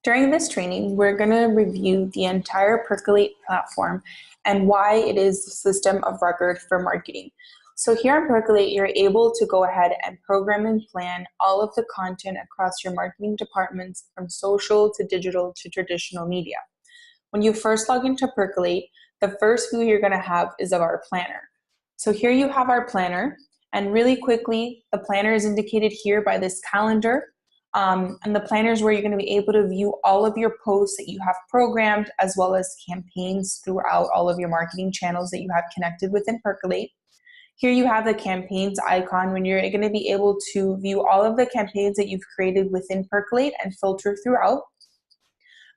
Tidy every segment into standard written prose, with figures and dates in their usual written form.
During this training, we're going to review the entire Percolate platform and why it is the system of record for marketing. So here on Percolate, you're able to go ahead and program and plan all of the content across your marketing departments, from social to digital to traditional media. When you first log into Percolate, the first view you're going to have is of our planner. So here you have our planner, and really quickly, the planner is indicated here by this calendar. And the planner is where you're going to be able to view all of your posts that you have programmed, as well as campaigns throughout all of your marketing channels that you have connected within Percolate. Here you have the campaigns icon, when you're going to be able to view all of the campaigns that you've created within Percolate and filter throughout.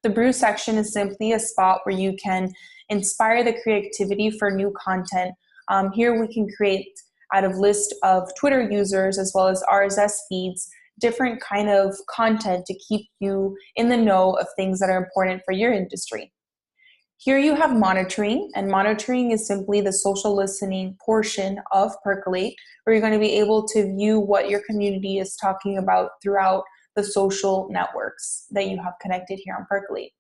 The brew section is simply a spot where you can inspire the creativity for new content. Here we can create out of list of Twitter users as well as RSS feeds, different kind of content to keep you in the know of things that are important for your industry. Here you have monitoring, and monitoring is simply the social listening portion of Percolate, where you're going to be able to view what your community is talking about throughout the social networks that you have connected here on Percolate.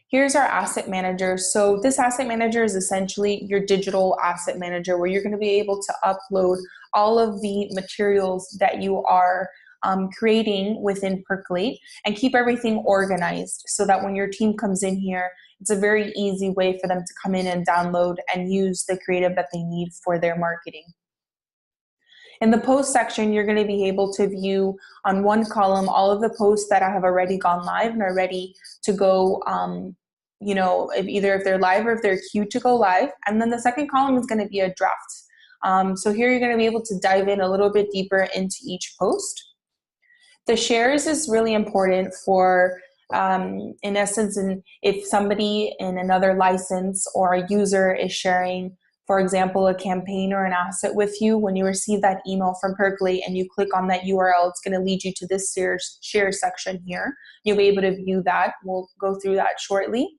Here's our asset manager. So this asset manager is essentially your digital asset manager, where you're going to be able to upload all of the materials that you are creating within Percolate and keep everything organized so that when your team comes in here, it's a very easy way for them to come in and download and use the creative that they need for their marketing. In the post section, you're going to be able to view on one column all of the posts that have already gone live and are ready to go, if they're live or if they're queued to go live. And then the second column is going to be a draft. So here you're going to be able to dive in a little bit deeper into each post. The shares is really important for, in essence, if somebody in another license or a user is sharing, for example, a campaign or an asset with you, when you receive that email from Percolate and you click on that URL, it's going to lead you to this share section here. You'll be able to view that. We'll go through that shortly.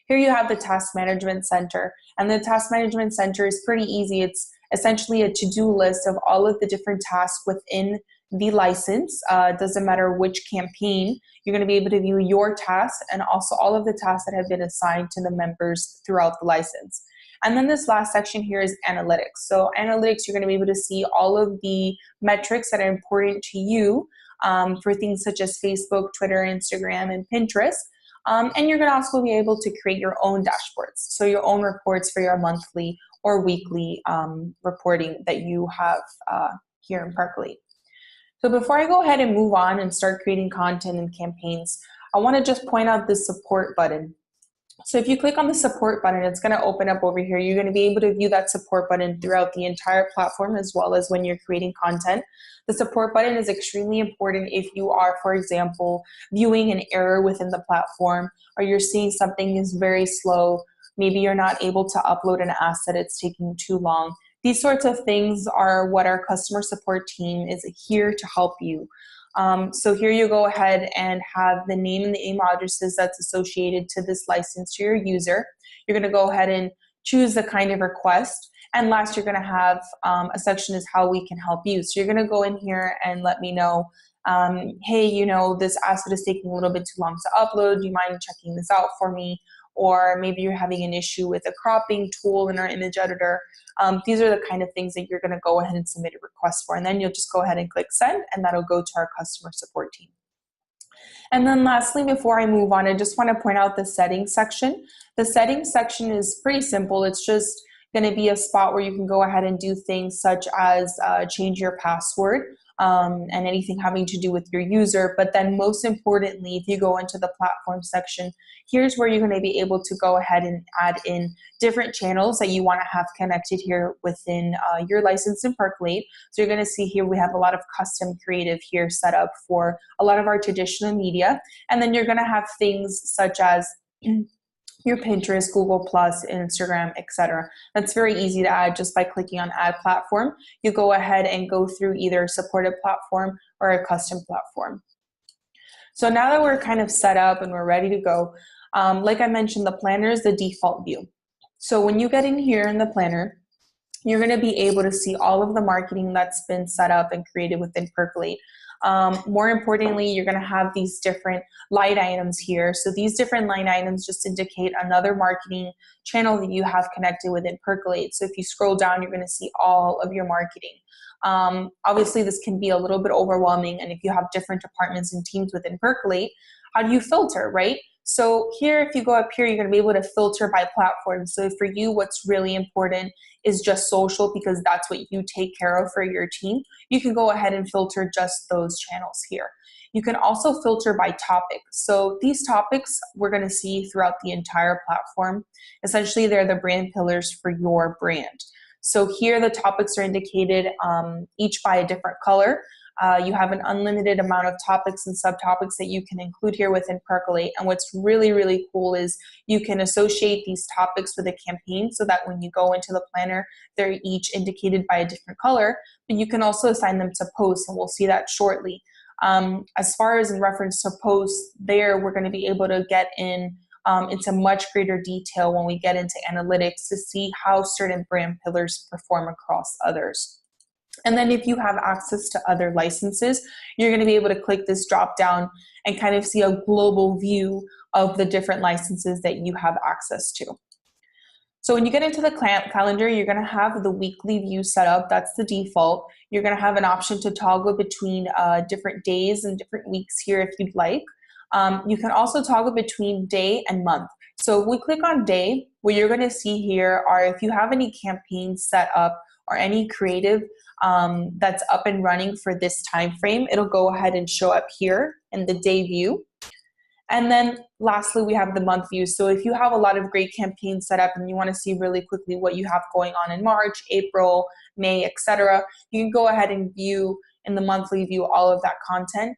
Here you have the Task Management Center, and the Task Management Center is pretty easy. It's essentially a to-do list of all of the different tasks within the license. It doesn't matter which campaign, you're going to be able to view your tasks and also all of the tasks that have been assigned to the members throughout the license. And then this last section here is analytics. So analytics, you're going to be able to see all of the metrics that are important to you for things such as Facebook, Twitter, Instagram, and Pinterest. And you're going to also be able to create your own dashboards. So your own reports for your monthly or weekly reporting that you have here in Percolate. So before I go ahead and move on and start creating content and campaigns, I want to just point out this support button. So if you click on the support button, it's going to open up over here. You're going to be able to view that support button throughout the entire platform, as well as when you're creating content. The support button is extremely important if you are, for example, viewing an error within the platform, or you're seeing something is very slow. Maybe you're not able to upload an asset, it's taking too long. These sorts of things are what our customer support team is here to help you. So here you go ahead and have the name and the email addresses that's associated to this license to your user. You're going to go ahead and choose the kind of request. And last, you're going to have a section is how we can help you. So you're going to go in here and let me know, hey, this asset is taking a little bit too long to upload. Do you mind checking this out for me? Or maybe you're having an issue with a cropping tool in our image editor. These are the kind of things that you're going to go ahead and submit a request for. And then you'll just go ahead and click send, and that'll go to our customer support team. And then lastly, before I move on, I just want to point out the settings section. The settings section is pretty simple. It's just going to be a spot where you can go ahead and do things such as change your password, and anything having to do with your user. But then most importantly, if you go into the platform section, here's where you're going to be able to go ahead and add in different channels that you want to have connected here within your license in Percolate. So you're going to see here we have a lot of custom creative here set up for a lot of our traditional media. And then you're going to have things such as your Pinterest, Google+, Instagram, etc. That's very easy to add just by clicking on Add Platform. You go ahead and go through either a supported platform or a custom platform. So now that we're kind of set up and we're ready to go, like I mentioned, the planner is the default view. So when you get in here in the planner, you're going to be able to see all of the marketing that's been set up and created within Percolate. More importantly, you're going to have these different line items here. So these different line items just indicate another marketing channel that you have connected within Percolate. So if you scroll down, you're going to see all of your marketing. Obviously, this can be a little bit overwhelming, and if you have different departments and teams within Percolate, how do you filter, right? So here, if you go up here, you're going to be able to filter by platform. So for you, what's really important is just social, because that's what you take care of for your team. You can go ahead and filter just those channels here. You can also filter by topic. So these topics we're going to see throughout the entire platform. Essentially, they're the brand pillars for your brand. So here the topics are indicated each by a different color. You have an unlimited amount of topics and subtopics that you can include here within Percolate. And what's really, really cool is you can associate these topics with a campaign so that when you go into the planner, they're each indicated by a different color, but you can also assign them to posts, and we'll see that shortly. As far as in reference to posts, there we're going to be able to get into much greater detail when we get into analytics to see how certain brand pillars perform across others. And then if you have access to other licenses, you're going to be able to click this drop down and kind of see a global view of the different licenses that you have access to. So when you get into the calendar, you're going to have the weekly view set up. That's the default. You're going to have an option to toggle between different days and different weeks here if you'd like. You can also toggle between day and month. So if we click on day, what you're going to see here are if you have any campaigns set up or any creative that's up and running for this time frame, it'll go ahead and show up here in the day view. And then lastly, we have the month view. So if you have a lot of great campaigns set up and you want to see really quickly what you have going on in March, April, May, etc., you can go ahead and view in the monthly view all of that content.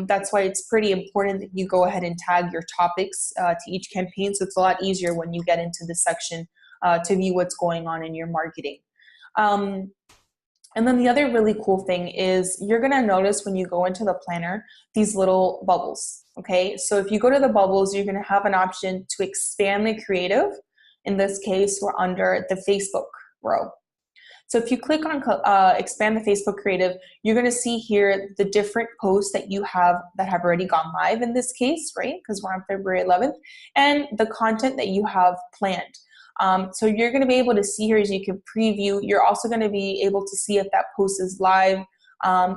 That's why it's pretty important that you go ahead and tag your topics to each campaign, so it's a lot easier when you get into this section to view what's going on in your marketing. And then the other really cool thing is you're going to notice when you go into the planner these little bubbles. Okay, so if you go to the bubbles, you're going to have an option to expand the creative. In this case, we're under the Facebook row. So if you click on expand the Facebook creative, you're going to see here the different posts that you have that have already gone live in this case, right? Because we're on February 11th, and the content that you have planned. So you're going to be able to see here as you can preview. You're also going to be able to see if that post is live,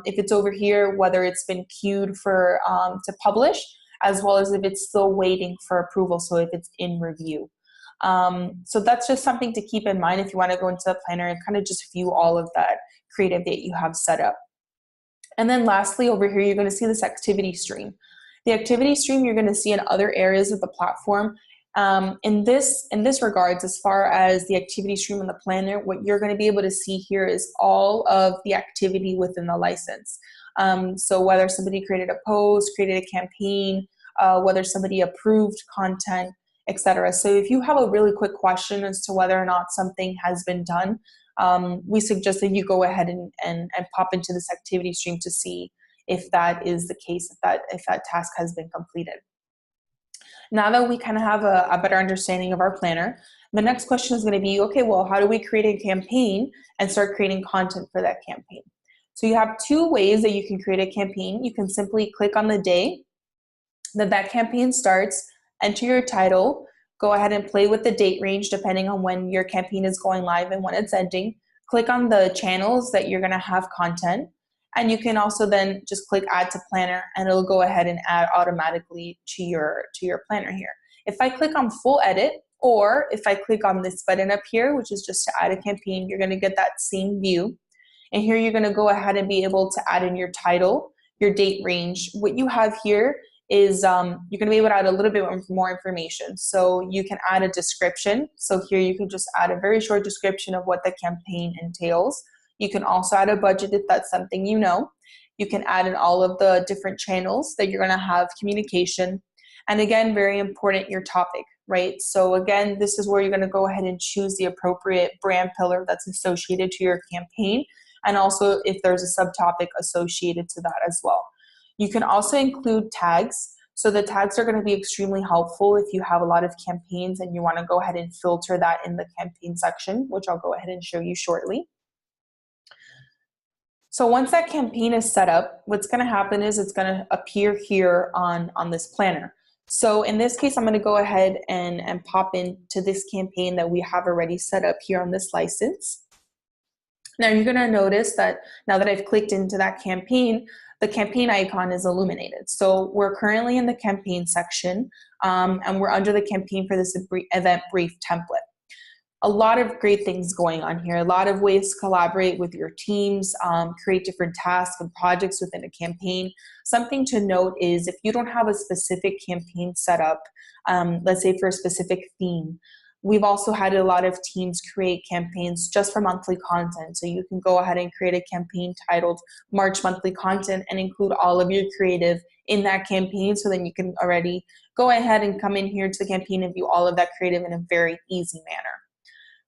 if it's over here, whether it's been queued for to publish, as well as if it's still waiting for approval, so if it's in review. So that's just something to keep in mind if you want to go into the planner and kind of just view all of that creative that you have set up. And then lastly, over here, you're going to see this activity stream. The activity stream you're going to see in other areas of the platform. In this regards, as far as the activity stream in the planner, what you're going to be able to see here is all of the activity within the license. So whether somebody created a post, created a campaign, whether somebody approved content, etc. So if you have a really quick question as to whether or not something has been done, we suggest that you go ahead and pop into this activity stream to see if that is the case, if that task has been completed. Now that we kind of have a better understanding of our planner, the next question is going to be, okay, well, how do we create a campaign and start creating content for that campaign? So you have two ways that you can create a campaign. You can simply click on the day that campaign starts, enter your title, go ahead and play with the date range depending on when your campaign is going live and when it's ending. Click on the channels that you're going to have content. And you can also then just click add to planner, and it'll go ahead and add automatically to your planner here. If I click on full edit, or if I click on this button up here, which is just to add a campaign, you're going to get that same view. And here you're going to go ahead and be able to add in your title, your date range. What you have here is you're going to be able to add a little bit more information. So you can add a description. So here you can just add a very short description of what the campaign entails. You can also add a budget if that's something you know. You can add in all of the different channels that you're going to have communication. And again, very important, your topic, right? So again, this is where you're going to go ahead and choose the appropriate brand pillar that's associated to your campaign, and also if there's a subtopic associated to that as well. You can also include tags. So the tags are going to be extremely helpful if you have a lot of campaigns and you want to go ahead and filter that in the campaign section, which I'll go ahead and show you shortly. So once that campaign is set up, what's going to happen is it's going to appear here on this planner. So in this case, I'm going to go ahead and pop into this campaign that we have already set up here on this license. Now you're going to notice that now that I've clicked into that campaign, the campaign icon is illuminated. So we're currently in the campaign section, and we're under the campaign for this event brief template. A lot of great things going on here, a lot of ways to collaborate with your teams, create different tasks and projects within a campaign. Something to note is if you don't have a specific campaign set up, let's say for a specific theme, we've also had a lot of teams create campaigns just for monthly content. So you can go ahead and create a campaign titled March Monthly Content and include all of your creative in that campaign. So then you can already go ahead and come in here to the campaign and view all of that creative in a very easy manner.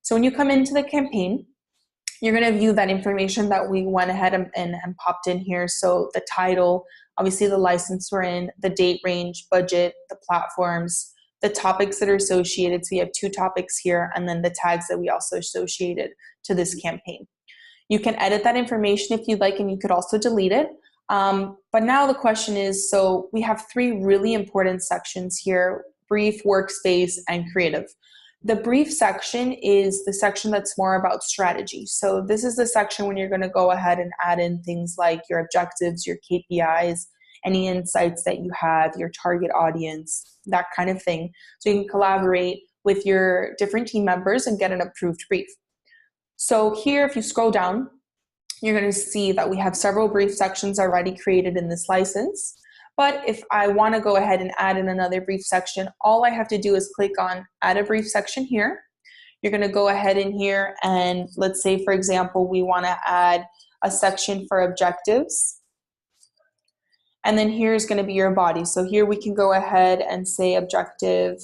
So when you come into the campaign, you're going to view that information that we went ahead and popped in here. So the title, obviously the license we're in, the date range, budget, the platforms, the topics that are associated. So you have 2 topics here, and then the tags that we also associated to this campaign. You can edit that information if you'd like, and you could also delete it. But now the question is, so we have 3 really important sections here: brief, workspace, and creative. The brief section is the section that's more about strategy. So this is the section when you're going to go ahead and add in things like your objectives, your KPIs, any insights that you have, your target audience, that kind of thing. So you can collaborate with your different team members and get an approved brief. So here, if you scroll down, you're going to see that we have several brief sections already created in this license. But if I want to go ahead and add in another brief section, all I have to do is click on add a brief section here. You're going to go ahead in here and let's say, for example, we want to add a section for objectives. And then here's going to be your body. So here we can go ahead and say objective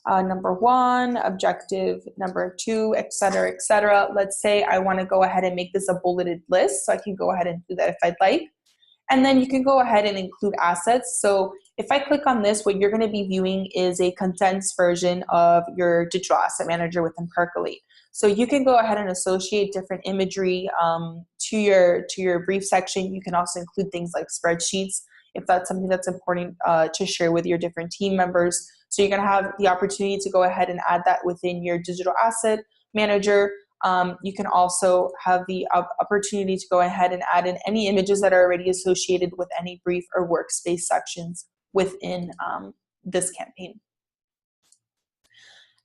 number 1, objective number 2, etc., etc. Let's say I want to go ahead and make this a bulleted list. So I can go ahead and do that if I'd like. And then you can go ahead and include assets. So if I click on this, what you're going to be viewing is a condensed version of your digital asset manager within Percolate. So you can go ahead and associate different imagery to your brief section. You can also include things like spreadsheets if that's something that's important to share with your different team members. So you're going to have the opportunity to go ahead and add that within your digital asset manager. You can also have the opportunity to go ahead and add in any images that are already associated with any brief or workspace sections within this campaign.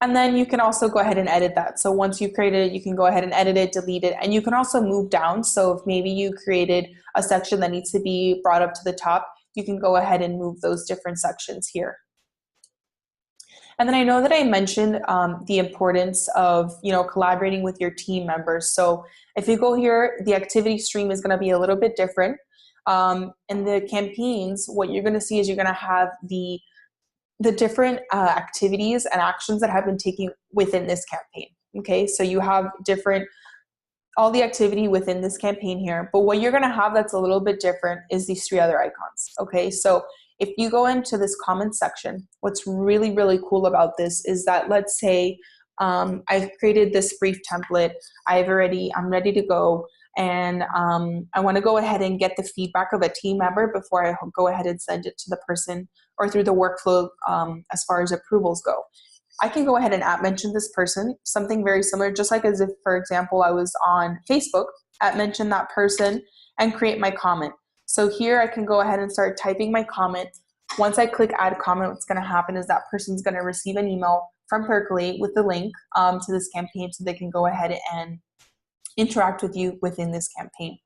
And then you can also go ahead and edit that. So once you've created it, you can go ahead and edit it, delete it, and you can also move down. So if maybe you created a section that needs to be brought up to the top, you can go ahead and move those different sections here. And then I know that I mentioned the importance of, collaborating with your team members. So if you go here, the activity stream is going to be a little bit different. In the campaigns, what you're going to see is you're going to have the different activities and actions that have been taken within this campaign. Okay, so you have all the activity within this campaign here, but what you're going to have that's a little bit different is these 3 other icons. Okay, so if you go into this comments section, what's really, really cool about this is that, let's say I've created this brief template, I'm ready to go, and I want to go ahead and get the feedback of a team member before I go ahead and send it to the person or through the workflow as far as approvals go. I can go ahead and @mention this person, something very similar, just like as if, for example, I was on Facebook, @mention that person, and create my comment. So here I can go ahead and start typing my comment. Once I click add comment, what's going to happen is that person's going to receive an email from Percolate with the link to this campaign so they can go ahead and interact with you within this campaign.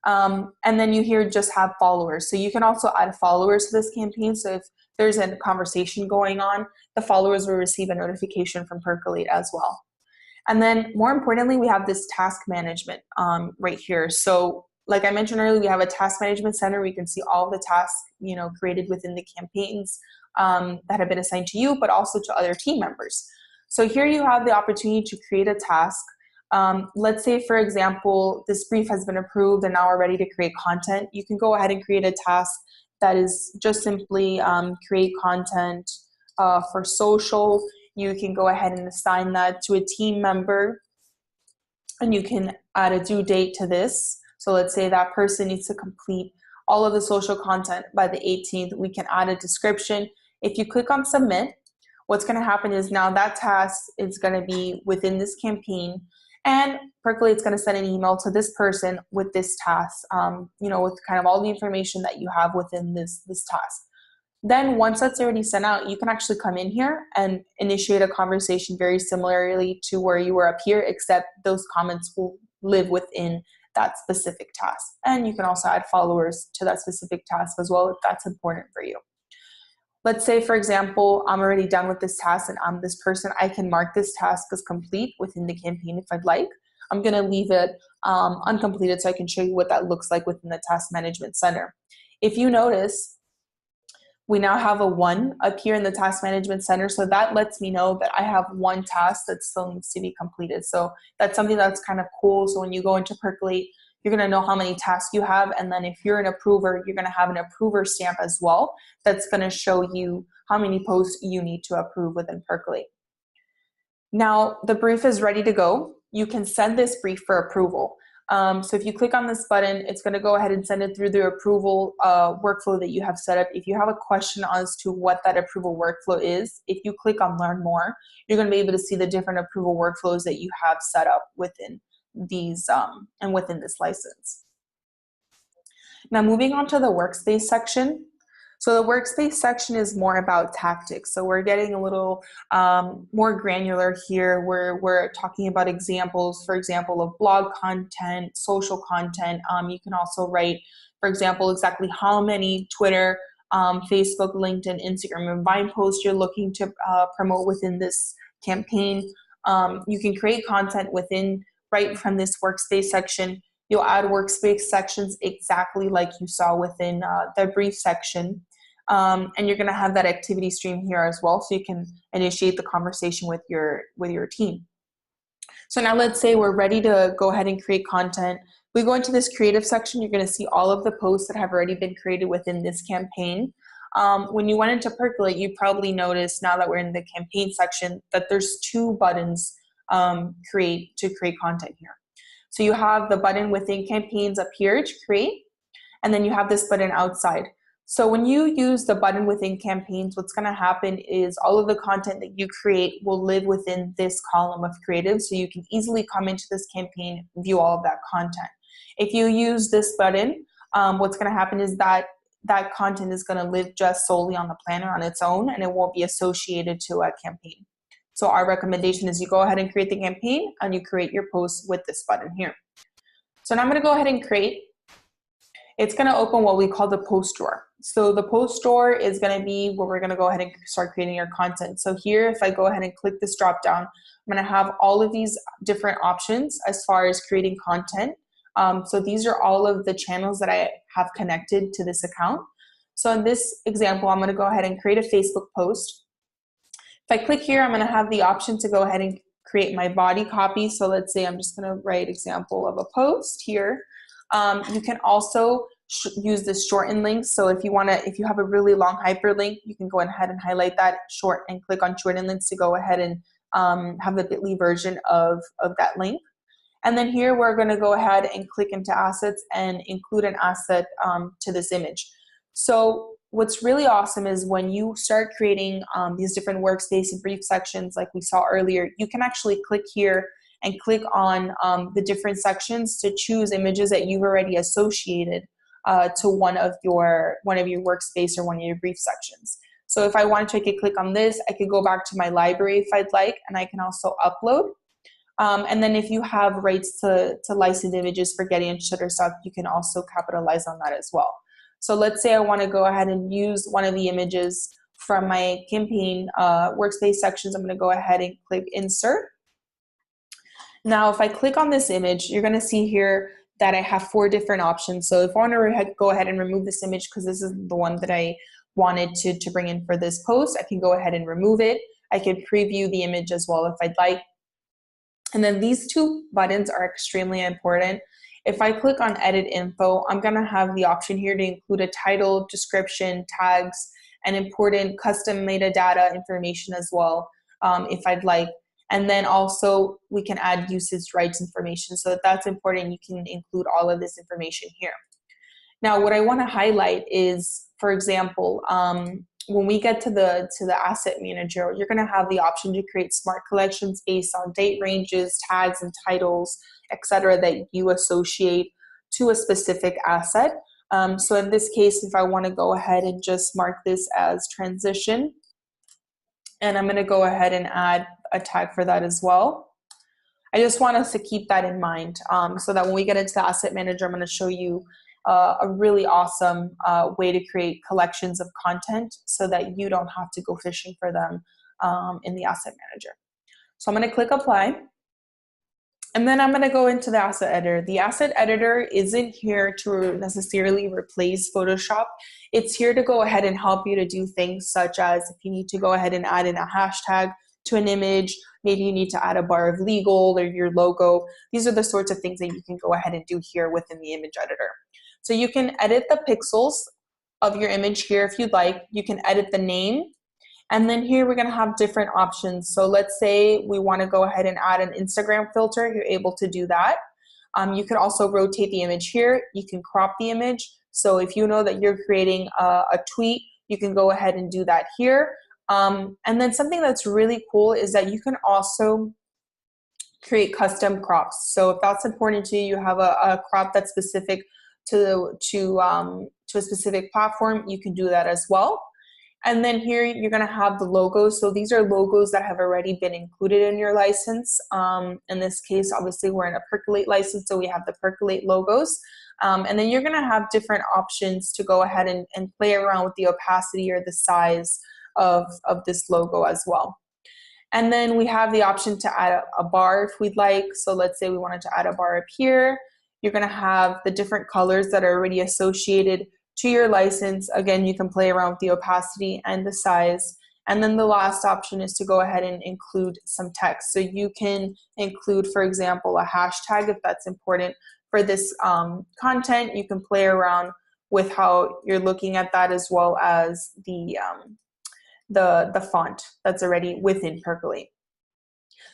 And then you here just have followers. So you can also add followers to this campaign. So if there's a conversation going on, the followers will receive a notification from Percolate as well. And then more importantly, we have this task management right here. So like I mentioned earlier, we have a task management center where you can see all the tasks, created within the campaigns that have been assigned to you, but also to other team members. So here you have the opportunity to create a task. Let's say, for example, this brief has been approved and now we're ready to create content. You can go ahead and create a task that is just simply create content for social. You can go ahead and assign that to a team member, and you can add a due date to this. So let's say that person needs to complete all of the social content by the 18th. We can add a description. If you click on submit, what's going to happen is now that task is going to be within this campaign, and Percolate's going to send an email to this person with this task, with kind of all the information that you have within this task. Then once that's already sent out, you can actually come in here and initiate a conversation very similarly to where you were up here, except those comments will live within that specific task. And you can also add followers to that specific task as well if that's important for you. Let's say, for example, I'm already done with this task and I'm this person. I can mark this task as complete within the campaign if I'd like. I'm going to leave it uncompleted so I can show you what that looks like within the Task Management Center. If you notice, we now have a 1 up here in the Task Management Center, so that lets me know that I have one task that still needs to be completed. So that's something that's kind of cool. So when you go into Percolate, you're going to know how many tasks you have, and then if you're an approver, you're going to have an approver stamp as well that's going to show you how many posts you need to approve within Percolate. Now the brief is ready to go. You can send this brief for approval. So if you click on this button, it's going to go ahead and send it through the approval workflow that you have set up. If you have a question as to what that approval workflow is, if you click on Learn More, you're going to be able to see the different approval workflows that you have set up within these and within this license. Now moving on to the workspace section. So the workspace section is more about tactics. So we're getting a little more granular here, where we're talking about examples, for example, of blog content, social content. You can also write, for example, exactly how many Twitter, Facebook, LinkedIn, Instagram, and Vine posts you're looking to promote within this campaign. You can create content right from this workspace section. You'll add workspace sections exactly like you saw within the brief section. And you're going to have that activity stream here as well, so you can initiate the conversation with your team. So now let's say we're ready to go ahead and create content. We go into this creative section, you're going to see all of the posts that have already been created within this campaign. When you went into Percolate, you probably noticed, now that we're in the campaign section, that there's 2 buttons to create content here. So you have the button within campaigns up here to create, and then you have this button outside. So when you use the button within campaigns, what's going to happen is all of the content that you create will live within this column of creative, so you can easily come into this campaign, view all of that content. If you use this button, what's going to happen is that content is going to live just solely on the planner on its own, and it won't be associated to a campaign. So our recommendation is you go ahead and create the campaign, and you create your post with this button here. So now I'm going to go ahead and create. It's going to open what we call the post drawer. So the post drawer is going to be where we're going to go ahead and start creating your content. So here, if I go ahead and click this drop down, I'm going to have all of these different options as far as creating content. So these are all of the channels that I have connected to this account. So in this example, I'm going to go ahead and create a Facebook post. If I click here, I'm going to have the option to go ahead and create my body copy. So let's say I'm just going to write example of a post here. You can also use this shorten link. So if you have a really long hyperlink, you can go ahead and highlight that short and click on shorten links to go ahead and have the bit.ly version of that link. And then here we're going to go ahead and click into assets and include an asset to this image. So what's really awesome is when you start creating these different workspace and brief sections like we saw earlier, you can actually click here and click on the different sections to choose images that you've already associated to one of your workspace or one of your brief sections. So if I wanted to, I could click on this, I could go back to my library if I'd like, and I can also upload. And then if you have rights to licensed images for Getty and Shutterstock, you can also capitalize on that as well. So let's say I want to go ahead and use one of the images from my campaign workspace sections. I'm going to go ahead and click insert. Now, if I click on this image, you're going to see here that I have 4 different options. So if I want to go ahead and remove this image, because this is the one that I wanted to bring in for this post, I can go ahead and remove it. I can preview the image as well if I'd like. And then these 2 buttons are extremely important. If I click on edit info, I'm going to have the option here to include a title, description, tags, and important custom metadata information as well, if I'd like. And then also we can add usage rights information. So if that's important, you can include all of this information here. Now, what I want to highlight is, for example, when we get to the asset manager, you're going to have the option to create smart collections based on date ranges, tags, and titles, etc., that you associate to a specific asset. So in this case, if I want to go ahead and just mark this as transition, and I'm going to go ahead and add a tag for that as well. I just want us to keep that in mind, so that when we get into the asset manager, I'm going to show you a really awesome way to create collections of content so that you don't have to go fishing for them in the asset manager. So I'm going to click apply. And then I'm going to go into the asset editor. The asset editor isn't here to necessarily replace Photoshop. It's here to go ahead and help you to do things such as if you need to go ahead and add in a hashtag to an image, maybe you need to add a bar of legal or your logo. These are the sorts of things that you can go ahead and do here within the image editor. So you can edit the pixels of your image here if you'd like. You can edit the name. And then here we're going to have different options. So let's say we want to go ahead and add an Instagram filter. You're able to do that. You can also rotate the image here. You can crop the image. So if you know that you're creating a tweet, you can go ahead and do that here. And then something that's really cool is that you can also create custom crops. So if that's important to you, you have a crop that's specific to a specific platform, you can do that as well. And then here you're going to have the logos. So these are logos that have already been included in your license. In this case, obviously we're in a Percolate license, so we have the Percolate logos. And then you're going to have different options to go ahead and play around with the opacity or the size of this logo as well. And then we have the option to add a bar if we'd like. So let's say we wanted to add a bar up here. You're going to have the different colors that are already associated to your license. Again, you can play around with the opacity and the size. And then the last option is to go ahead and include some text. So you can include, for example, a hashtag if that's important for this content. You can play around with how you're looking at that, as well as the font that's already within Percolate.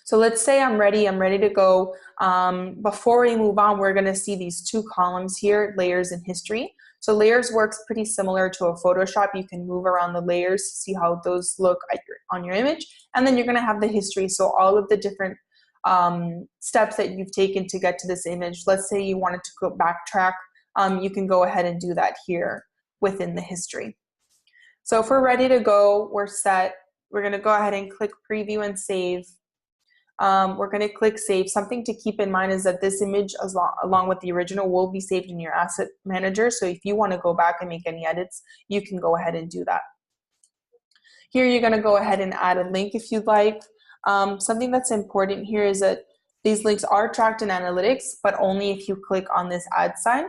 So let's say I'm ready to go. Before we move on, we're gonna see these two columns here, layers and history. So layers works pretty similar to a Photoshop. You can move around the layers to see how those look on your image. And then you're gonna have the history. So all of the different steps that you've taken to get to this image. Let's say you wanted to go backtrack. You can go ahead and do that here within the history. So if we're ready to go, we're set. We're gonna go ahead and click preview and save. We're going to click save. Something to keep in mind is that this image, along with the original, will be saved in your asset manager. So if you want to go back and make any edits, you can go ahead and do that. Here you're going to go ahead and add a link if you'd like. Something that's important here is that these links are tracked in analytics, but only if you click on this add sign.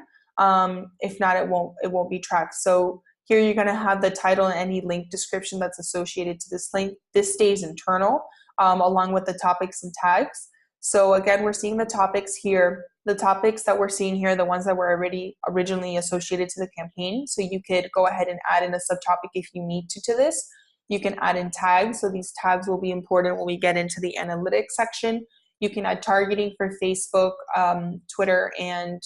If not, it won't be tracked. So here you're going to have the title and any link description that's associated to this link. This stays internal. Along with the topics and tags. So again, we're seeing the topics here. The topics that we're seeing here, the ones that were already originally associated to the campaign. So you could go ahead and add in a subtopic if you need to this. You can add in tags. So these tags will be important when we get into the analytics section. You can add targeting for Facebook, Twitter, and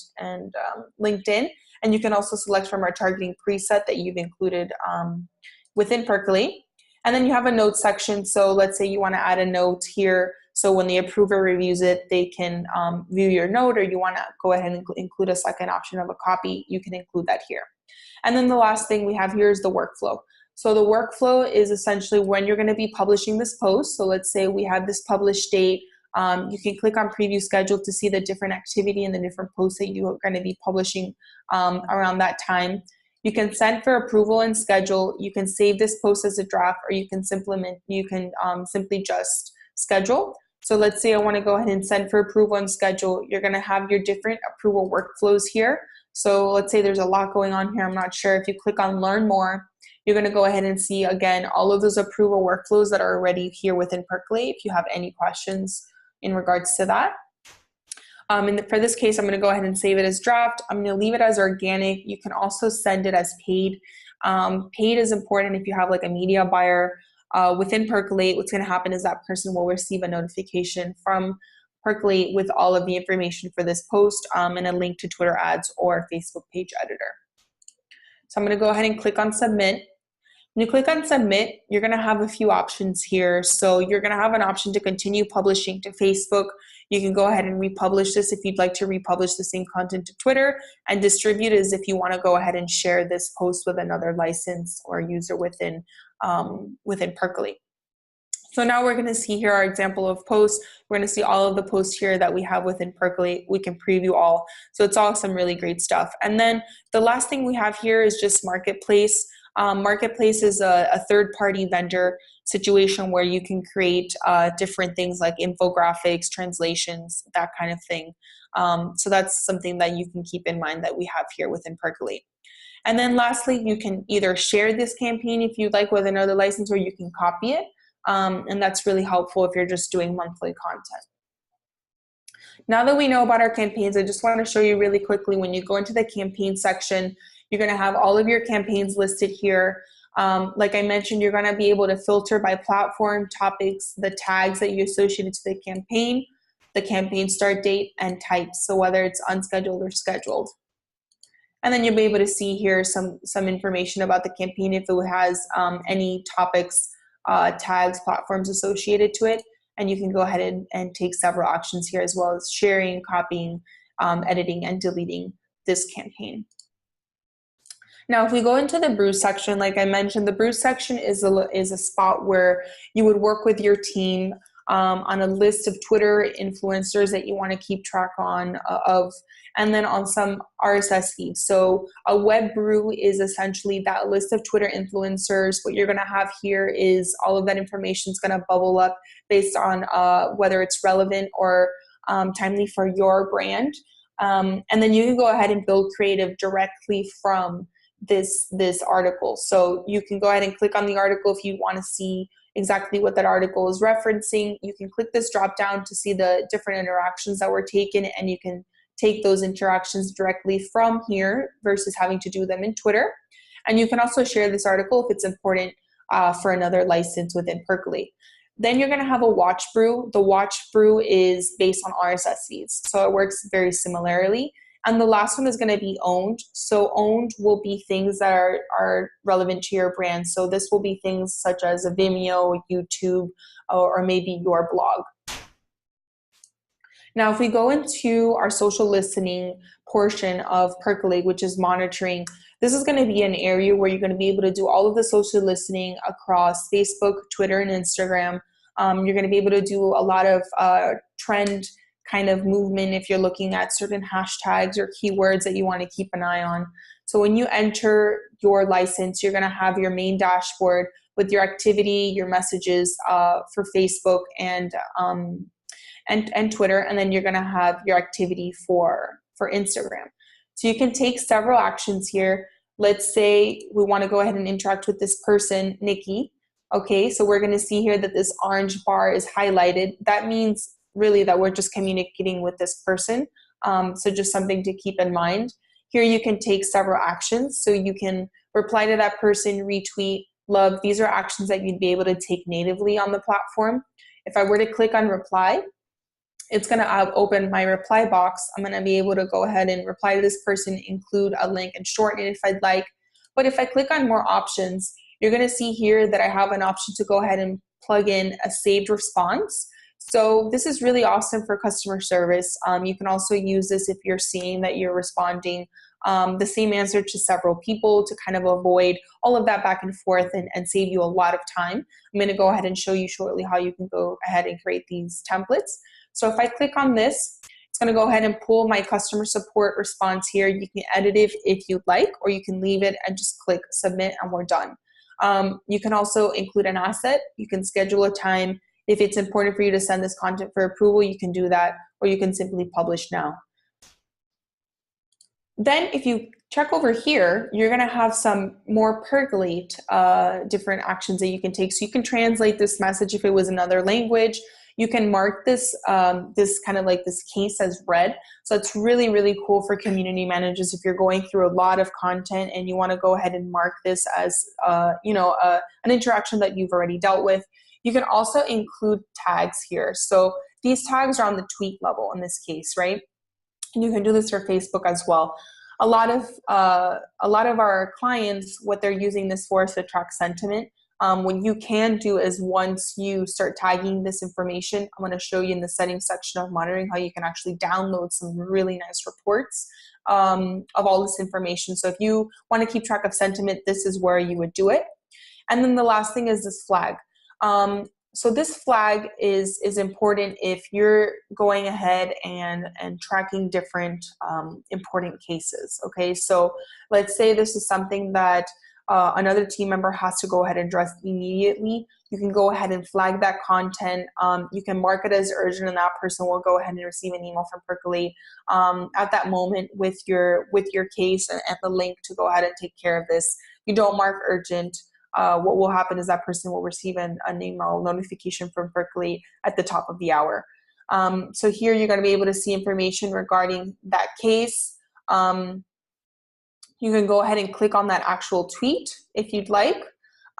LinkedIn. And you can also select from our targeting preset that you've included within Percolate. And then you have a notes section. So let's say you want to add a note here. So when the approver reviews it, they can view your note, or you want to go ahead and include a second option of a copy, you can include that here. And then the last thing we have here is the workflow. So the workflow is essentially when you're going to be publishing this post. So let's say we have this published date. You can click on preview schedule to see the different activity and the different posts that you are going to be publishing around that time. You can send for approval and schedule. You can save this post as a draft, or you can simply just schedule. So let's say I want to go ahead and send for approval and schedule. You're going to have your different approval workflows here. So let's say there's a lot going on here. I'm not sure. If you click on learn more, you're going to go ahead and see again all of those approval workflows that are already here within Percolate if you have any questions in regards to that. And for this case, I'm going to go ahead and save it as draft. I'm going to leave it as organic. You can also send it as paid. Paid is important if you have like a media buyer. Within Percolate, what's going to happen is that person will receive a notification from Percolate with all of the information for this post and a link to Twitter ads or Facebook page editor. So I'm going to go ahead and click on submit. When you click on submit, you're going to have a few options here. So you're going to have an option to continue publishing to Facebook. You can go ahead and republish this if you'd like to republish the same content to Twitter, and distribute as if you want to go ahead and share this post with another license or user within Percolate. So now we're going to see here our example of posts. We're going to see all of the posts here that we have within Percolate. We can preview all. So it's all some really great stuff. And then the last thing we have here is just Marketplace. Marketplace is a third-party vendor situation where you can create different things like infographics, translations, that kind of thing. So that's something that you can keep in mind that we have here within Percolate. And then lastly, you can either share this campaign if you'd like with another license, or you can copy it. And that's really helpful if you're just doing monthly content. Now that we know about our campaigns, I just want to show you really quickly, when you go into the campaign section, you're going to have all of your campaigns listed here. Like I mentioned, you're going to be able to filter by platform, topics, the tags that you associated to the campaign start date, and types. So whether it's unscheduled or scheduled. And then you'll be able to see here some information about the campaign if it has any topics, tags, platforms associated to it. And you can go ahead and take several actions here, as well as sharing, copying, editing, and deleting this campaign. Now, if we go into the brew section, like I mentioned, the brew section is a spot where you would work with your team on a list of Twitter influencers that you want to keep track of, and then on some RSS feeds. So a web brew is essentially that list of Twitter influencers. What you're going to have here is all of that information is going to bubble up based on whether it's relevant or timely for your brand. And then you can go ahead and build creative directly from this article. So you can go ahead and click on the article if you want to see exactly what that article is referencing. You can click this drop down to see the different interactions that were taken, and you can take those interactions directly from here versus having to do them in Twitter. And you can also share this article if it's important for another license within Percolate. Then you're going to have a watch brew. The watch brew is based on RSS feeds, so it works very similarly. And the last one is going to be owned. So owned will be things that are relevant to your brand. So this will be things such as a Vimeo, YouTube, or maybe your blog. Now, if we go into our social listening portion of Percolate, which is monitoring, this is going to be an area where you're going to be able to do all of the social listening across Facebook, Twitter, and Instagram. You're going to be able to do a lot of trend kind of movement if you're looking at certain hashtags or keywords that you want to keep an eye on. So when you enter your license, you're going to have your main dashboard with your activity, your messages for Facebook and Twitter, and then you're going to have your activity for Instagram. So you can take several actions here. Let's say we want to go ahead and interact with this person, Nikki. Okay, so we're going to see here that this orange bar is highlighted. That means really that we're just communicating with this person. So just something to keep in mind. Here you can take several actions. So you can reply to that person, retweet, love. These are actions that you'd be able to take natively on the platform. If I were to click on reply, it's going to open my reply box. I'm going to be able to go ahead and reply to this person, include a link, and shorten it if I'd like. But if I click on more options, you're going to see here that I have an option to go ahead and plug in a saved response. So this is really awesome for customer service. You can also use this if you're seeing that you're responding the same answer to several people to kind of avoid all of that back and forth and save you a lot of time. I'm going to go ahead and show you shortly how you can go ahead and create these templates. So if I click on this, it's going to go ahead and pull my customer support response here. You can edit it if you'd like, or you can leave it and just click submit and we're done. You can also include an asset. You can schedule a time. If it's important for you to send this content for approval, you can do that, or you can simply publish now. Then if you check over here, you're going to have some more Percolate different actions that you can take. So you can translate this message if it was another language. You can mark this this kind of like this case as red. So it's really, really cool for community managers if you're going through a lot of content and you want to go ahead and mark this as an interaction that you've already dealt with. You can also include tags here. So these tags are on the tweet level in this case, right? And you can do this for Facebook as well. A lot of our clients, what they're using this for is to track sentiment. What you can do is once you start tagging this information, I'm going to show you in the settings section of monitoring how you can actually download some really nice reports of all this information. So if you want to keep track of sentiment, this is where you would do it. And then the last thing is this flag. So this flag is important if you're going ahead and tracking different important cases, okay? So let's say this is something that another team member has to go ahead and address immediately. You can go ahead and flag that content. You can mark it as urgent, and that person will go ahead and receive an email from Percolate at that moment with your case and the link to go ahead and take care of this. You don't mark urgent. What will happen is that person will receive an email notification from Percolate at the top of the hour. So here you're going to be able to see information regarding that case. You can go ahead and click on that actual tweet if you'd like.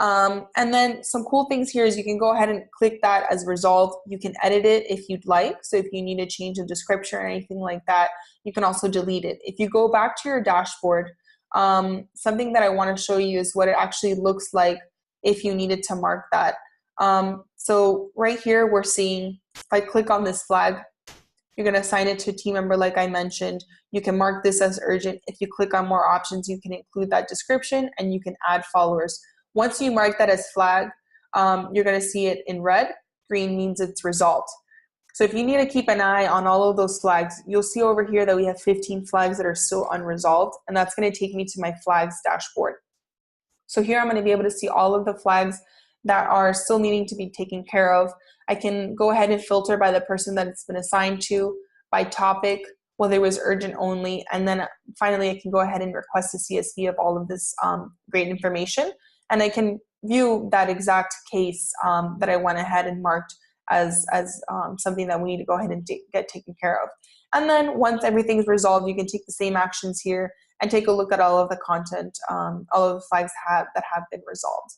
And then some cool things here is you can go ahead and click that as resolved. You can edit it if you'd like. So if you need to change the description or anything like that, you can also delete it. If you go back to your dashboard, something that I want to show you is what it actually looks like if you needed to mark that. So right here, we're seeing, if I click on this flag, you're going to assign it to a team member like I mentioned. You can mark this as urgent. If you click on more options, you can include that description and you can add followers. Once you mark that as flag, you're going to see it in red. Green means it's resolved. So if you need to keep an eye on all of those flags, you'll see over here that we have 15 flags that are still unresolved, and that's going to take me to my flags dashboard. So here I'm going to be able to see all of the flags that are still needing to be taken care of. I can go ahead and filter by the person that it's been assigned to, by topic, whether it was urgent only, and then finally I can go ahead and request a CSV of all of this great information, and I can view that exact case that I went ahead and marked as something that we need to go ahead and get taken care of. And then once everything's resolved, you can take the same actions here and take a look at all of the content, all of the flags that have been resolved.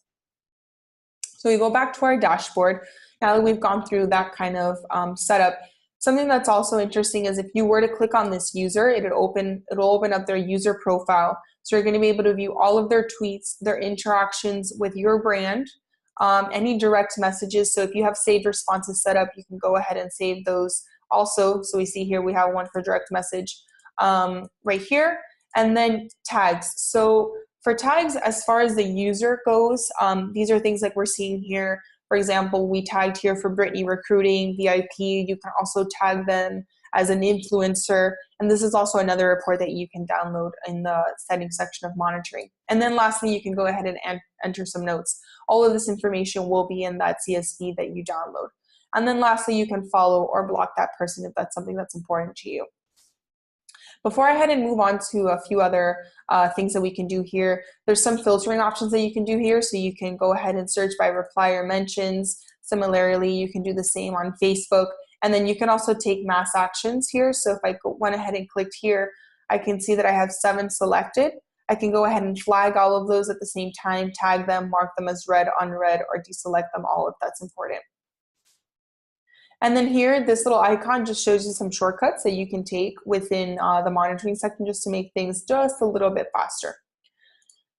So we go back to our dashboard. Now that we've gone through that kind of setup, something that's also interesting is if you were to click on this user, it'll open up their user profile. So you're going to be able to view all of their tweets, their interactions with your brand, any direct messages. So if you have saved responses set up, you can go ahead and save those also. So we see here we have one for direct message right here. And then tags. So for tags, as far as the user goes, these are things like we're seeing here. For example, we tagged here for Brittany Recruiting, VIP. You can also tag them as an influencer. And this is also another report that you can download in the settings section of monitoring. And then lastly, you can go ahead and enter some notes. All of this information will be in that CSV that you download. And then lastly, you can follow or block that person if that's something that's important to you. Before I head and move on to a few other things that we can do here, there's some filtering options that you can do here. So you can go ahead and search by reply or mentions. Similarly, you can do the same on Facebook. And then you can also take mass actions here. So if I went ahead and clicked here, I can see that I have 7 selected. I can go ahead and flag all of those at the same time, tag them, mark them as read, unread, or deselect them all if that's important. And then here, this little icon just shows you some shortcuts that you can take within the monitoring section just to make things just a little bit faster.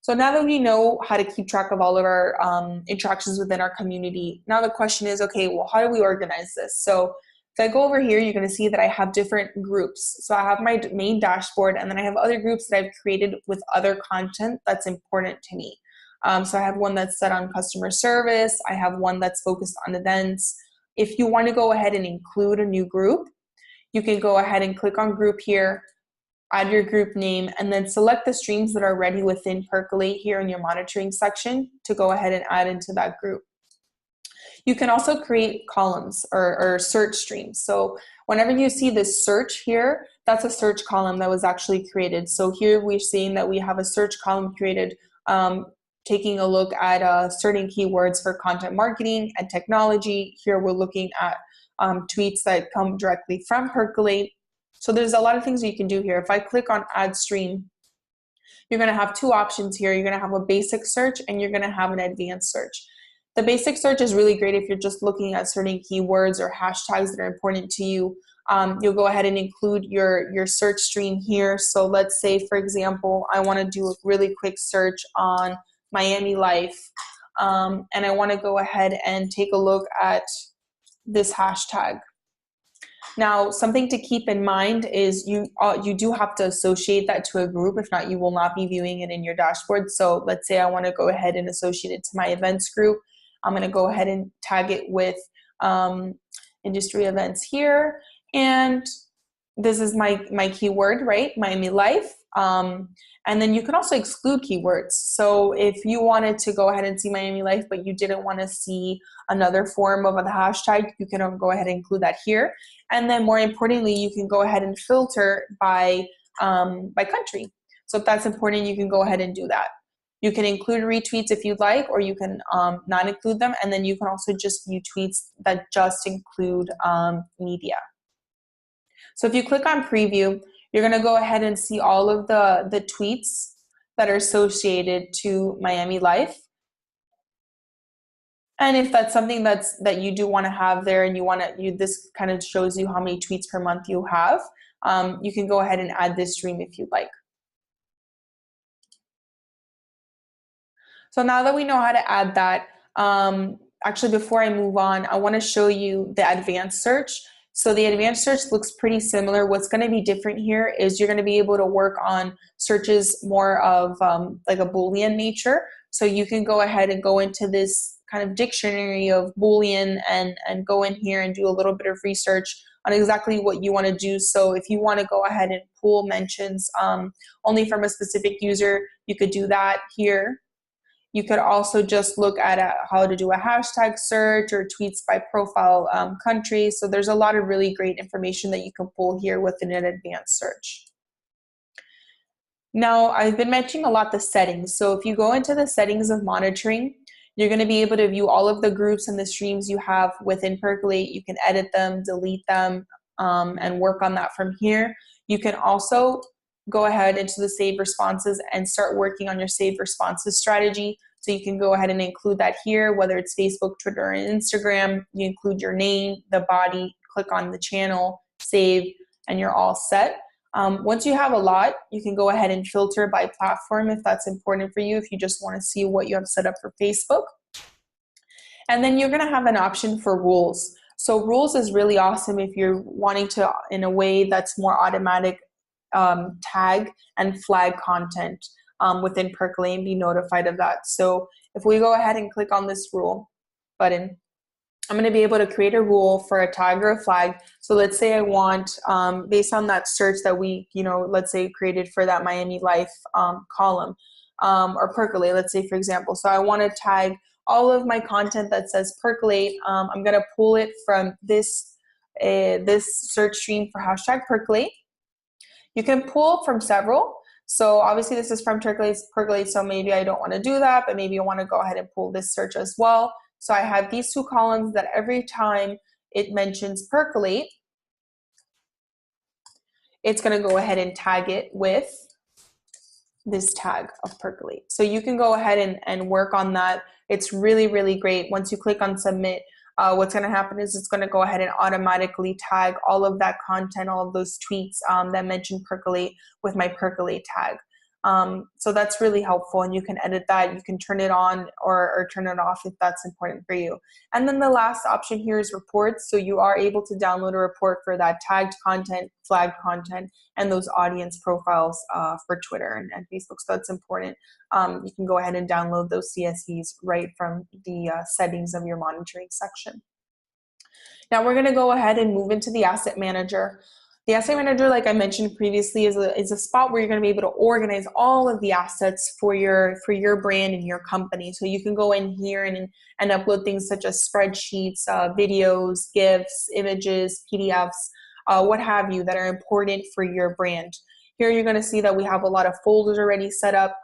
So now that we know how to keep track of all of our interactions within our community, now the question is, okay, well, how do we organize this? So if I go over here, you're going to see that I have different groups. So I have my main dashboard, and then I have other groups that I've created with other content that's important to me. So I have one that's set on customer service. I have one that's focused on events. If you want to go ahead and include a new group, you can go ahead and click on group here, add your group name, and then select the streams that are ready within Percolate here in your monitoring section to go ahead and add into that group. You can also create columns or search streams. So whenever you see this search here, that's a search column that was actually created. So here we're seeing that we have a search column created taking a look at certain keywords for content marketing and technology. Here we're looking at tweets that come directly from Percolate. So there's a lot of things you can do here. If I click on add stream, you're going to have two options here. You're going to have a basic search and you're going to have an advanced search. The basic search is really great if you're just looking at certain keywords or hashtags that are important to you. You'll go ahead and include your search stream here. So let's say, for example, I want to do a really quick search on Miami life, and I want to go ahead and take a look at this hashtag. Now, something to keep in mind is you do have to associate that to a group. If not, you will not be viewing it in your dashboard. So let's say I want to go ahead and associate it to my events group. I'm going to go ahead and tag it with industry events here. And this is my keyword, right? Miami life. And then you can also exclude keywords. So if you wanted to go ahead and see Miami life, but you didn't want to see another form of the hashtag, you can go ahead and include that here. And then more importantly, you can go ahead and filter by country. So if that's important, you can go ahead and do that. You can include retweets if you'd like, or you can not include them. And then you can also just view tweets that just include media. So if you click on preview, you're going to go ahead and see all of the tweets that are associated to Miami life. And if that's something that you do want to have there, and this kind of shows you how many tweets per month you have, you can go ahead and add this stream if you'd like. So now that we know how to add that, actually before I move on, I want to show you the advanced search. So the advanced search looks pretty similar. What's going to be different here is you're going to be able to work on searches more of like a Boolean nature. So you can go ahead and go into this kind of dictionary of Boolean and go in here and do a little bit of research on exactly what you want to do. So if you want to go ahead and pull mentions only from a specific user, you could do that here. You could also just look at how to do a hashtag search or tweets by profile country. So there's a lot of really great information that you can pull here within an advanced search. Now, I've been mentioning a lot the settings. So if you go into the settings of monitoring, you're going to be able to view all of the groups and the streams you have within Percolate. You can edit them, delete them, and work on that from here. You can also go ahead into the save responses and start working on your save responses strategy. So you can go ahead and include that here, whether it's Facebook, Twitter, or Instagram. You include your name, the body, click on the channel, save, and you're all set. Once you have a lot, you can go ahead and filter by platform if that's important for you, if you just want to see what you have set up for Facebook. And then you're going to have an option for rules. So rules is really awesome if you're wanting to, in a way that's more automatic, tag and flag content within Percolate and be notified of that. So if we go ahead and click on this rule button, I'm going to be able to create a rule for a tag or a flag. So let's say I want, based on that search that we, let's say created for that Miami life column or Percolate, let's say for example. So I want to tag all of my content that says Percolate. I'm going to pull it from this search stream for hashtag Percolate. You can pull from several. So obviously this is from Percolate, so maybe I don't want to do that, but maybe I want to go ahead and pull this search as well. So I have these two columns that every time it mentions Percolate, it's going to go ahead and tag it with this tag of Percolate. So you can go ahead and work on that. It's really, really great. Once you click on submit, what's going to happen is it's going to go ahead and automatically tag all of that content, all of those tweets that mention Percolate with my Percolate tag. So that's really helpful, and you can edit that. You can turn it on or turn it off if that's important for you. And then the last option here is reports. So you are able to download a report for that tagged content, flagged content, and those audience profiles for Twitter and Facebook. So that's important. You can go ahead and download those CSVs right from the settings of your monitoring section. Now we're going to go ahead and move into the asset manager. The asset manager, like I mentioned previously, is a spot where you're going to be able to organize all of the assets for your brand and your company. So you can go in here and upload things such as spreadsheets, videos, GIFs, images, PDFs, what have you, that are important for your brand. Here you're going to see that we have a lot of folders already set up.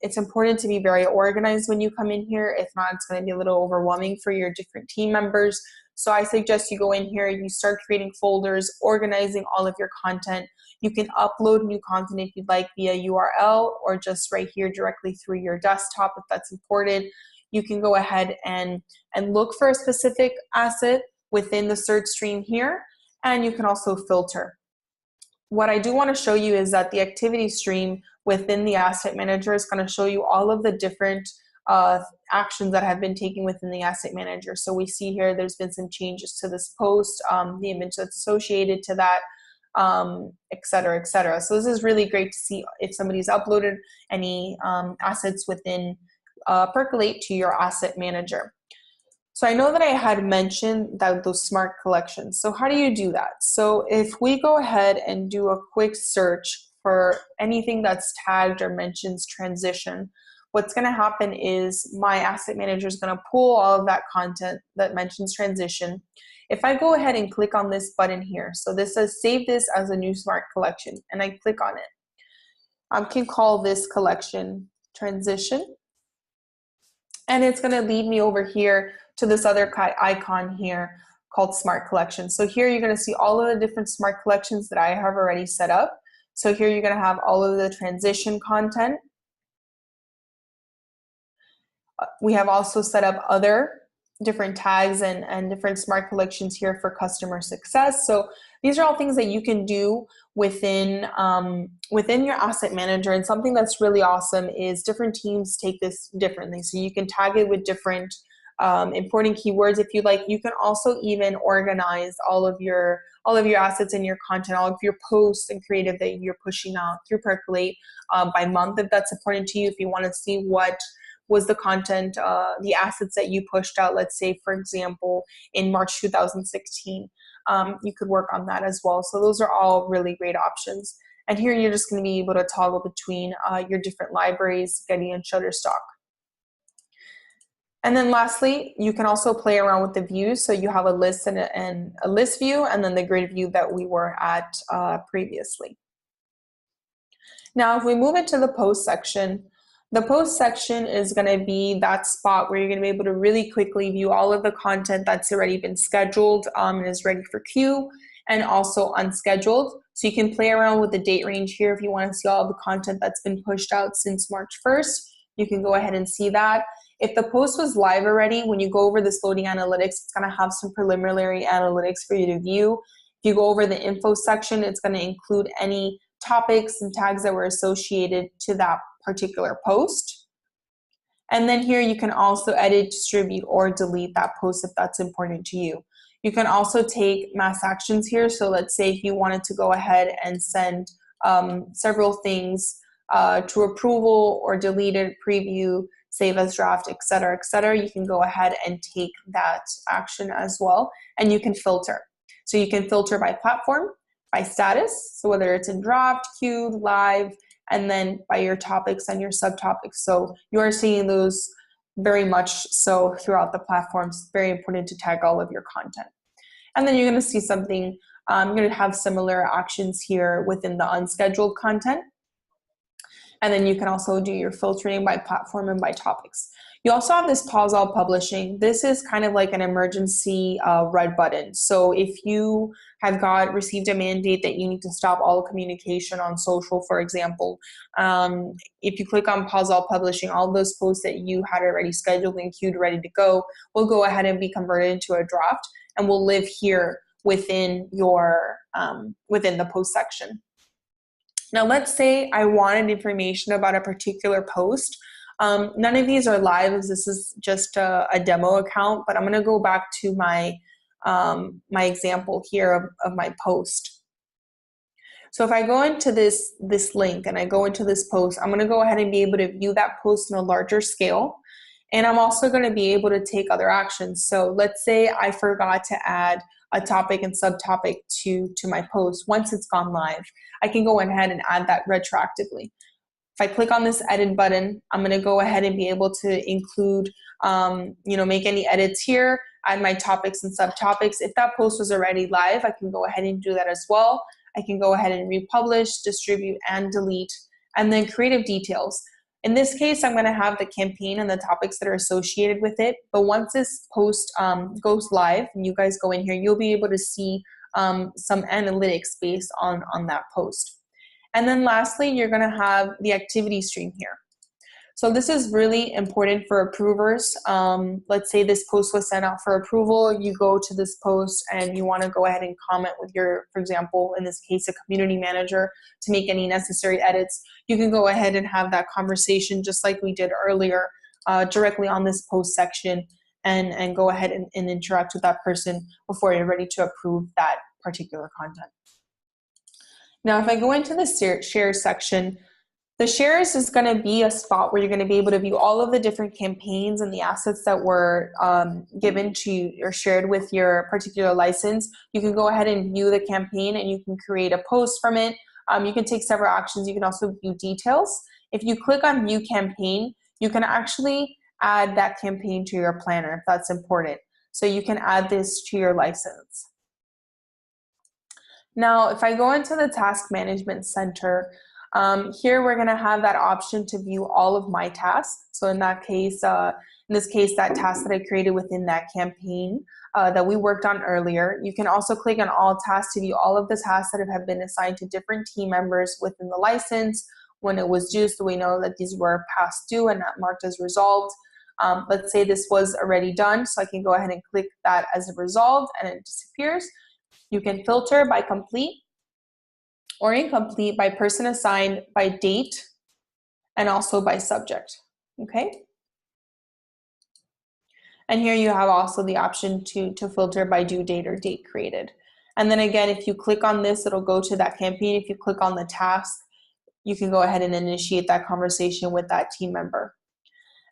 It's important to be very organized when you come in here. If not, it's going to be a little overwhelming for your different team members. So I suggest you go in here, you start creating folders, organizing all of your content. You can upload new content if you'd like via URL or just right here directly through your desktop if that's important. You can go ahead and look for a specific asset within the search stream here, and you can also filter. What I do want to show you is that the activity stream within the asset manager is going to show you all of the different actions that have been taken within the asset manager. So we see here there's been some changes to this post, the image that's associated to that, et cetera, et cetera. So this is really great to see if somebody's uploaded any assets within Percolate to your asset manager. So I know that I had mentioned that those smart collections. So how do you do that? So if we go ahead and do a quick search for anything that's tagged or mentions transition, what's going to happen is my asset manager is going to pull all of that content that mentions transition. If I go ahead and click on this button here, so this says save this as a new smart collection, and I click on it, I can call this collection transition, and it's going to lead me over here to this other icon here called Smart Collections. So here you're going to see all of the different smart collections that I have already set up. So here you're going to have all of the transition content. We have also set up other different tags and different smart collections here for customer success. So these are all things that you can do within your asset manager. And something that's really awesome is different teams take this differently. So you can tag it with different important keywords if you like. You can also even organize all of your assets and your content, all of your posts and creative that you're pushing out through Percolate by month if that's important to you. If you want to see what was the content, the assets that you pushed out, let's say, for example, in March 2016, you could work on that as well. So those are all really great options. And here you're just going to be able to toggle between your different libraries, Getty and Shutterstock. And then lastly, you can also play around with the views. So you have a list and a list view, and then the grid view that we were at previously. Now, if we move into the post section, the post section is going to be that spot where you're going to be able to really quickly view all of the content that's already been scheduled and is ready for queue, and also unscheduled. So you can play around with the date range here if you want to see all the content that's been pushed out since March 1st. You can go ahead and see that. If the post was live already, when you go over this loading analytics, it's going to have some preliminary analytics for you to view. If you go over the info section, it's going to include any topics and tags that were associated to that particular post. And then here you can also edit, distribute, or delete that post if that's important to you. You can also take mass actions here. So let's say if you wanted to go ahead and send several things to approval or delete it, preview, save as draft, et cetera, you can go ahead and take that action as well. And you can filter. So you can filter by platform, by status, so whether it's in draft, queued, live, and then by your topics and your subtopics. So you are seeing those very much so throughout the platforms. It's very important to tag all of your content. And then you're going to see something, you're going to have similar actions here within the unscheduled content. And then you can also do your filtering by platform and by topics. You also have this pause all publishing. This is kind of like an emergency red button. So if you have received a mandate that you need to stop all communication on social, for example, if you click on pause all publishing, all those posts that you had already scheduled and queued ready to go will go ahead and be converted into a draft and will live here within your within the post section. Now, let's say I wanted information about a particular post. None of these are live, as this is just a demo account, but I'm going to go back to my example here of my post. So if I go into this link and I go into this post, I'm going to go ahead and be able to view that post on a larger scale. And I'm also going to be able to take other actions. So let's say I forgot to add a topic and subtopic to my post. Once it's gone live, I can go ahead and add that retroactively. If I click on this edit button, I'm going to go ahead and be able to include, make any edits here, add my topics and subtopics. If that post was already live, I can go ahead and do that as well. I can go ahead and republish, distribute, and delete. And then creative details. In this case, I'm going to have the campaign and the topics that are associated with it. But once this post goes live and you guys go in here, you'll be able to see some analytics based on that post. And then lastly, you're going to have the activity stream here. So this is really important for approvers. Let's say this post was sent out for approval. You go to this post and you want to go ahead and comment with your, for example, in this case, a community manager to make any necessary edits. You can go ahead and have that conversation just like we did earlier, directly on this post section and go ahead and interact with that person before you're ready to approve that particular content. Now, if I go into the share section, the shares is going to be a spot where you're going to be able to view all of the different campaigns and the assets that were given to you or shared with your particular license. You can go ahead and view the campaign and you can create a post from it. You can take several actions. You can also view details. If you click on view campaign, you can actually add that campaign to your planner if that's important. So you can add this to your license. Now, if I go into the task management center, here we're going to have that option to view all of my tasks. So in that case, in this case, that task that I created within that campaign that we worked on earlier. You can also click on all tasks to view all of the tasks that have been assigned to different team members within the license when it was due, so we know that these were past due and not marked as resolved. Let's say this was already done, so I can go ahead and click that as resolved and it disappears. You can filter by complete or incomplete, by person assigned, by date, and also by subject, okay? And here you have also the option to filter by due date or date created. And then again, if you click on this, it'll go to that campaign. If you click on the task, you can go ahead and initiate that conversation with that team member.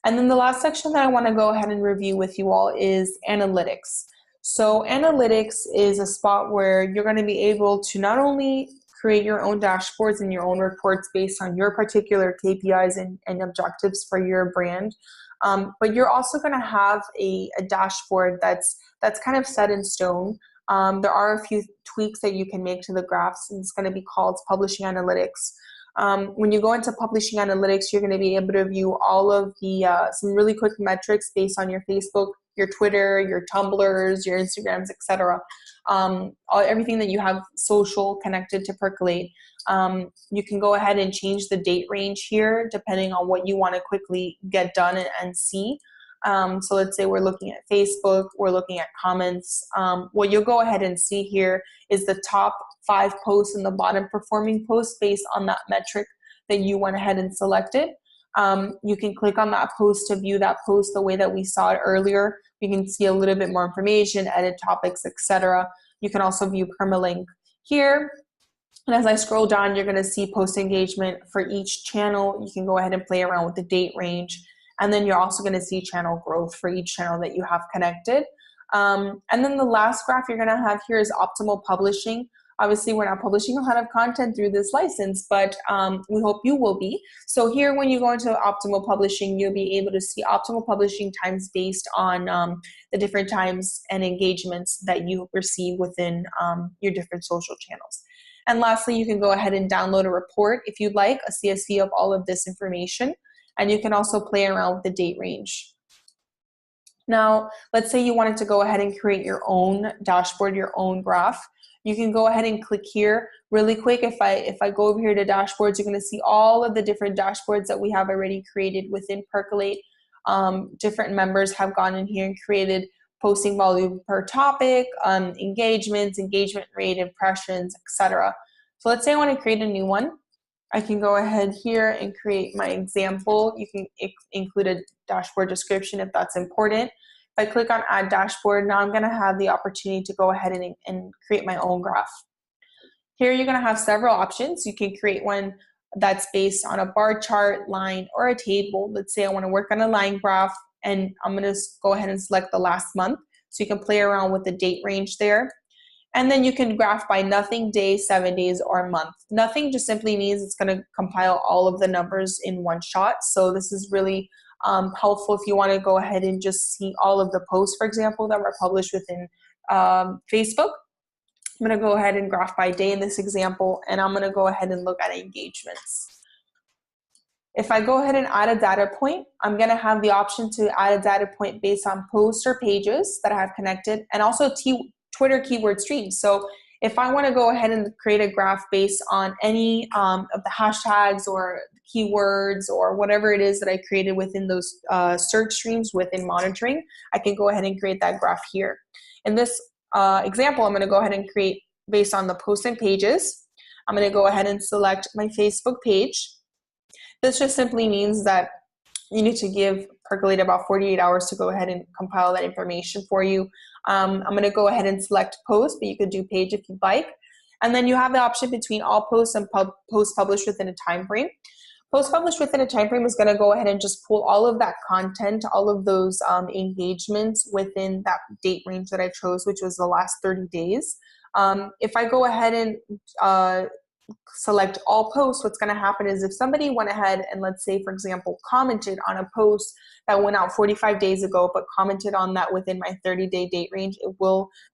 And then the last section that I want to go ahead and review with you all is analytics. So analytics is a spot where you're going to be able to not only create your own dashboards and your own reports based on your particular KPIs and objectives for your brand, but you're also going to have a dashboard that's kind of set in stone. There are a few tweaks that you can make to the graphs, and it's going to be called Publishing Analytics. When you go into Publishing Analytics, you're going to be able to view all of the some really quick metrics based on your Facebook, your Twitter, your Tumblrs, your Instagrams, etc. Everything that you have social connected to Percolate. You can go ahead and change the date range here depending on what you want to quickly get done and see. So let's say we're looking at Facebook, we're looking at comments. What you'll go ahead and see here is the top 5 posts and the bottom performing posts based on that metric that you went ahead and selected. You can click on that post to view that post the way that we saw it earlier. You can see a little bit more information, edit topics, etc. You can also view permalink here. And as I scroll down, you're going to see post engagement for each channel. You can go ahead and play around with the date range. And then you're also going to see channel growth for each channel that you have connected. And then the last graph you're going to have here is optimal publishing. Obviously, we're not publishing a lot of content through this license, but we hope you will be. So here, when you go into optimal publishing, you'll be able to see optimal publishing times based on the different times and engagements that you receive within your different social channels. And lastly, you can go ahead and download a report if you'd like, a CSV of all of this information. And you can also play around with the date range. Now, let's say you wanted to go ahead and create your own dashboard, your own graph. You can go ahead and click here really quick. If I go over here to dashboards, you're going to see all of the different dashboards that we have already created within Percolate. Different members have gone in here and created posting volume per topic, engagements, engagement rate, impressions, etc. So let's say I want to create a new one. I can go ahead here and create my example. You can include a dashboard description if that's important. If I click on Add Dashboard, now I'm going to have the opportunity to go ahead and create my own graph. Here you're going to have several options. You can create one that's based on a bar chart, line, or a table. Let's say I want to work on a line graph, and I'm going to go ahead and select the last month. So you can play around with the date range there. And then you can graph by nothing, day, 7 days, or month. Nothing just simply means it's going to compile all of the numbers in one shot. So this is really helpful if you want to go ahead and just see all of the posts, for example, that were published within Facebook. I'm going to go ahead and graph by day in this example, and I'm going to go ahead and look at engagements. If I go ahead and add a data point, I'm going to have the option to add a data point based on posts or pages that I have connected, and also Twitter keyword streams. So if I want to go ahead and create a graph based on any of the hashtags or keywords or whatever it is that I created within those search streams within monitoring, I can go ahead and create that graph here. In this example, I'm going to go ahead and create based on the posts and pages. I'm going to go ahead and select my Facebook page. This just simply means that you need to give Percolate about 48 hours to go ahead and compile that information for you. I'm going to go ahead and select post, but you could do page if you'd like. And then you have the option between all posts and posts published within a time frame. Post published within a time frame is going to go ahead and just pull all of that content, all of those engagements within that date range that I chose, which was the last 30 days. If I go ahead and select all posts, what's going to happen is if somebody went ahead and, let's say, for example, commented on a post that went out 45 days ago, but commented on that within my 30-day date range,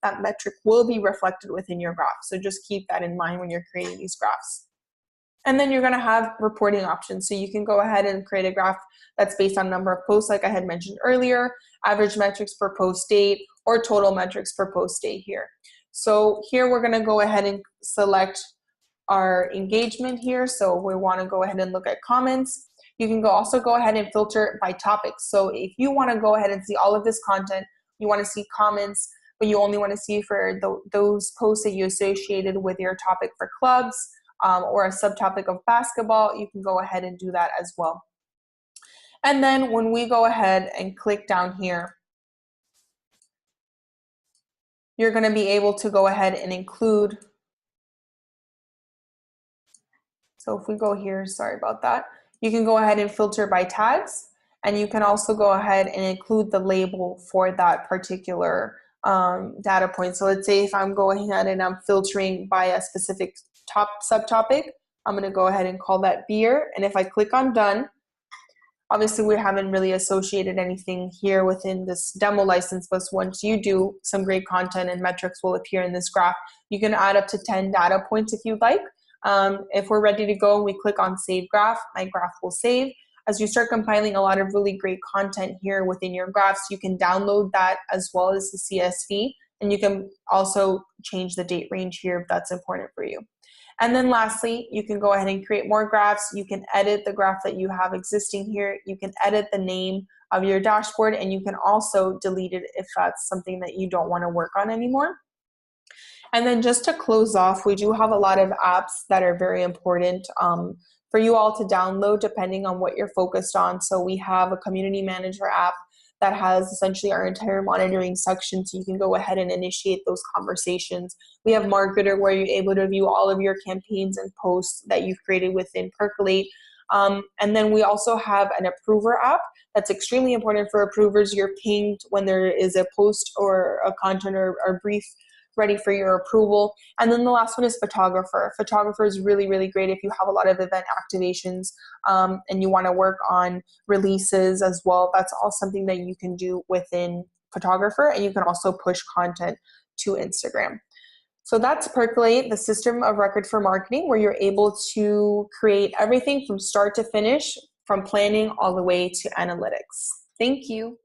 that metric will be reflected within your graph. So just keep that in mind when you're creating these graphs. And then you're going to have reporting options. So you can go ahead and create a graph that's based on number of posts, like I had mentioned earlier, average metrics per post date, or total metrics per post date here. So here we're going to go ahead and select our engagement here. So we want to go ahead and look at comments. You can also go ahead and filter by topics. So if you want to go ahead and see all of this content, you want to see comments, but you only want to see for those posts that you associated with your topic for clubs or a subtopic of basketball, you can go ahead and do that as well. And then when we go ahead and click down here, you're going to be able to go ahead and include. So if we go here, sorry about that, you can go ahead and filter by tags, and you can also go ahead and include the label for that particular data point. So let's say if I'm going ahead and I'm filtering by a specific subtopic, I'm going to go ahead and call that beer. And if I click on done, obviously we haven't really associated anything here within this demo license, but once you do, some great content and metrics will appear in this graph. You can add up to 10 data points if you'd like. If we're ready to go and we click on Save Graph, my graph will save. As you start compiling a lot of really great content here within your graphs, you can download that as well as the CSV, and you can also change the date range here if that's important for you. And then lastly, you can go ahead and create more graphs. You can edit the graph that you have existing here. You can edit the name of your dashboard, and you can also delete it if that's something that you don't want to work on anymore. And then just to close off, we do have a lot of apps that are very important for you all to download depending on what you're focused on. So we have a community manager app that has essentially our entire monitoring section, so you can go ahead and initiate those conversations. We have Marketer, where you're able to view all of your campaigns and posts that you've created within Percolate. And then we also have an approver app that's extremely important for approvers. You're pinged when there is a post or a content or brief ready for your approval. And then the last one is Photographer. Photographer is really, really great if you have a lot of event activations and you want to work on releases as well. That's all something that you can do within Photographer, and you can also push content to Instagram. So that's Percolate, the system of record for marketing, where you're able to create everything from start to finish, from planning all the way to analytics. Thank you.